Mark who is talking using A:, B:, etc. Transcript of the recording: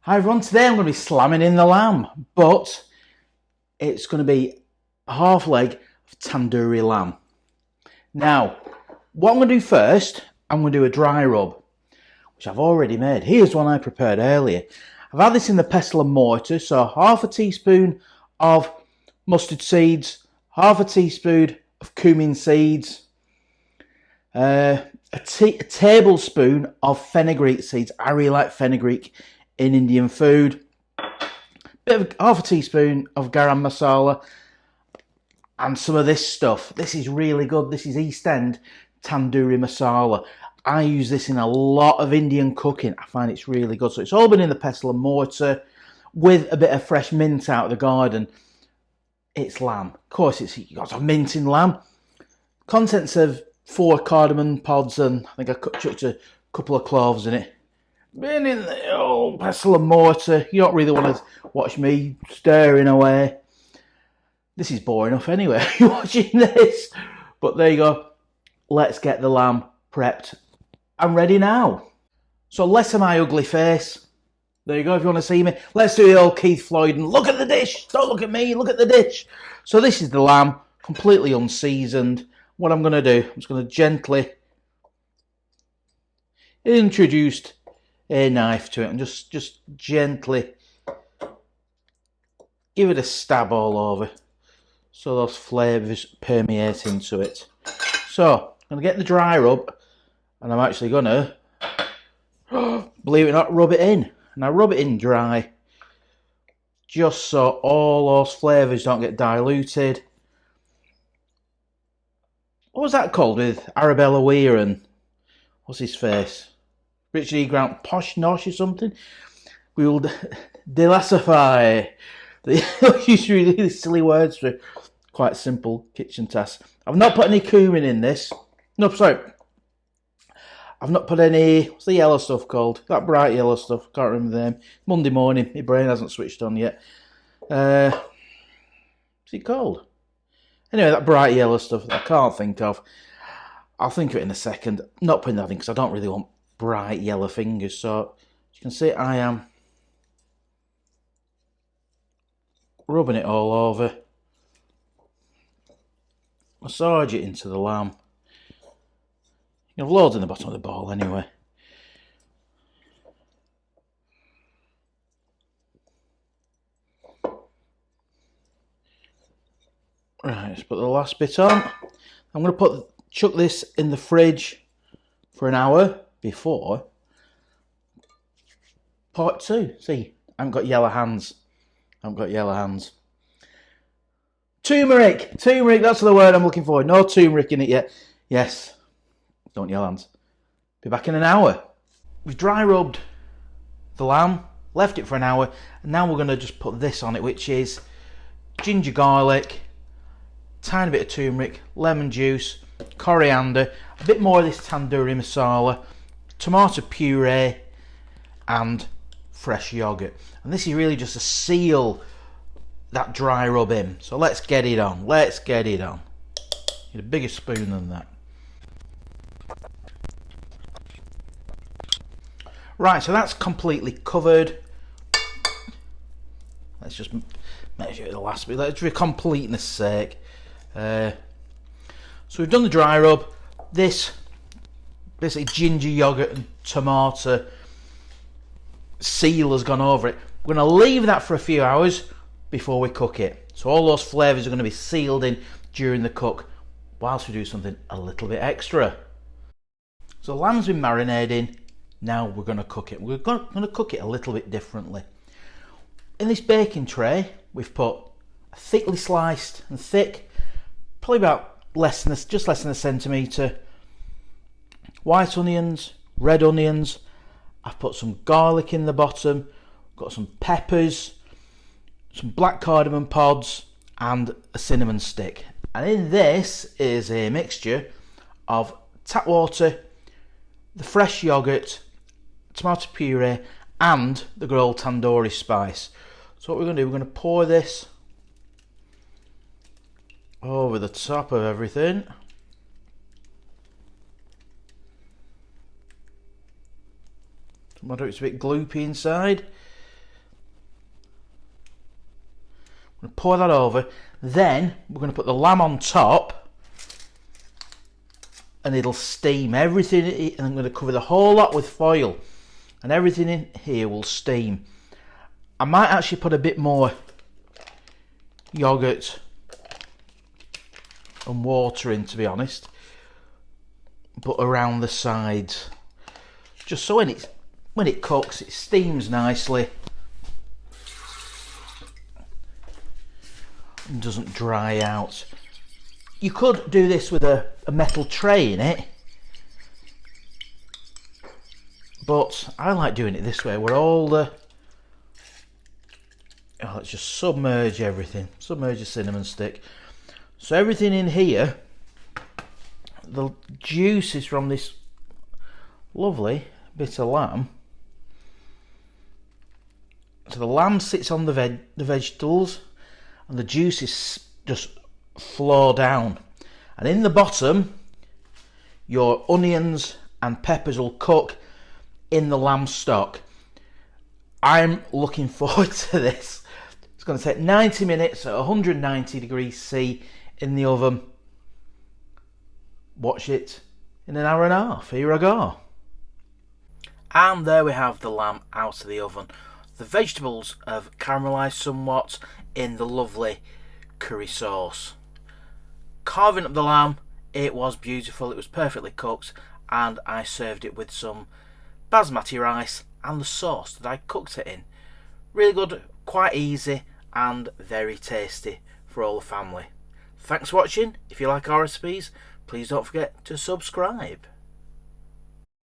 A: Hi everyone, today I'm going to be slamming in the lamb, but it's going to be a half leg of tandoori lamb. Now, what I'm going to do first, I'm going to do a dry rub, which I've already made. Here's one I prepared earlier. I've had this in the pestle and mortar, so half a teaspoon of mustard seeds, half a teaspoon of cumin seeds, a tablespoon of fenugreek seeds. I really like fenugreek in Indian food. Half a teaspoon of garam masala and some of this stuff. This is really good. This is East End tandoori masala. I use this in a lot of Indian cooking. I find it's really good. So it's all been in the pestle and mortar with a bit of fresh mint out of the garden. It's lamb. Of course, you got some mint in lamb. Contents of 4 cardamom pods, and I think I chucked a couple of cloves in it. Been in the old pestle and mortar. You don't really want to watch me stirring away. This is boring enough anyway, you're watching this. But there you go. Let's get the lamb prepped and ready now. So less of my ugly face. There you go, if you want to see me. Let's do the old Keith Floyd and look at the dish. Don't look at me, look at the dish. So this is the lamb, completely unseasoned. What I'm going to do, I'm just going to gently introduce a knife to it and just gently give it a stab all over so those flavours permeate into it. So I'm going to get the dry rub and I'm actually going to, believe it or not, rub it in. And I rub it in dry just so all those flavours don't get diluted. What was that called with Arabella Weir and what's his face? Richard E. Grant, Posh Nosh or something? We will delassify. They use really silly words for quite simple kitchen tasks. I've not put any cumin in this. No, sorry. I've not put any, what's the yellow stuff called? That bright yellow stuff, can't remember the name. Monday morning, my brain hasn't switched on yet. What's it called? Anyway, that bright yellow stuff that I can't think of. I'll think of it in a second. Not putting that in because I don't really want bright yellow fingers. So, as you can see, I am rubbing it all over. Massage it into the lamb. You have loads in the bottom of the bowl anyway. Right, let's put the last bit on. I'm going to chuck this in the fridge for an hour before part 2. See, I haven't got yellow hands. Turmeric, that's the word I'm looking for. No turmeric in it yet. Yes, don't yell hands. Be back in an hour. We've dry rubbed the lamb, left it for an hour, and now we're going to just put this on it, which is ginger garlic, tiny bit of turmeric, lemon juice, coriander, a bit more of this tandoori masala, tomato puree, and fresh yogurt. And this is really just to seal that dry rub in. So let's get it on. Need a bigger spoon than that. Right, so that's completely covered. Let's just measure the last bit. Let's for completeness sake. So we've done the dry rub. This basically ginger yogurt and tomato seal has gone over it. We're going to leave that for a few hours before we cook it. So all those flavours are going to be sealed in during the cook whilst we do something a little bit extra. So the lamb's been marinating. Now we're going to cook it. We're going to cook it a little bit differently. In this baking tray, we've put a thickly sliced and thick, probably about just less than a centimetre, white onions, red onions. I've put some garlic in the bottom, got some peppers, some black cardamom pods, and a cinnamon stick. And in this is a mixture of tap water, the fresh yogurt, tomato puree, and the good old tandoori spice. So what we're going to do, we're going to pour this over the top of everything. Doesn't matter if it's a bit gloopy inside. I'm going to pour that over. Then we're going to put the lamb on top, and it'll steam everything. And I'm going to cover the whole lot with foil, and everything in here will steam. I might actually put a bit more yogurt and water in, to be honest, but around the sides, just so when it cooks, it steams nicely and doesn't dry out. You could do this with a metal tray in it, but I like doing it this way, where let's just submerge everything, submerge the cinnamon stick. So everything in here, the juices from this lovely bit of lamb. So the lamb sits on the vegetables, and the juices just flow down. And in the bottom, your onions and peppers will cook in the lamb stock. I'm looking forward to this. It's going to take 90 minutes at 190 degrees C in the oven. Watch it in an hour and a half. Here I go. And there we have the lamb out of the oven. The vegetables have caramelised somewhat in the lovely curry sauce. Carving up the lamb, it was beautiful. It was perfectly cooked, and I served it with some basmati rice and the sauce that I cooked it in. Really good, quite easy, and very tasty for all the family. Thanks for watching. If you like our recipes, please don't forget to subscribe.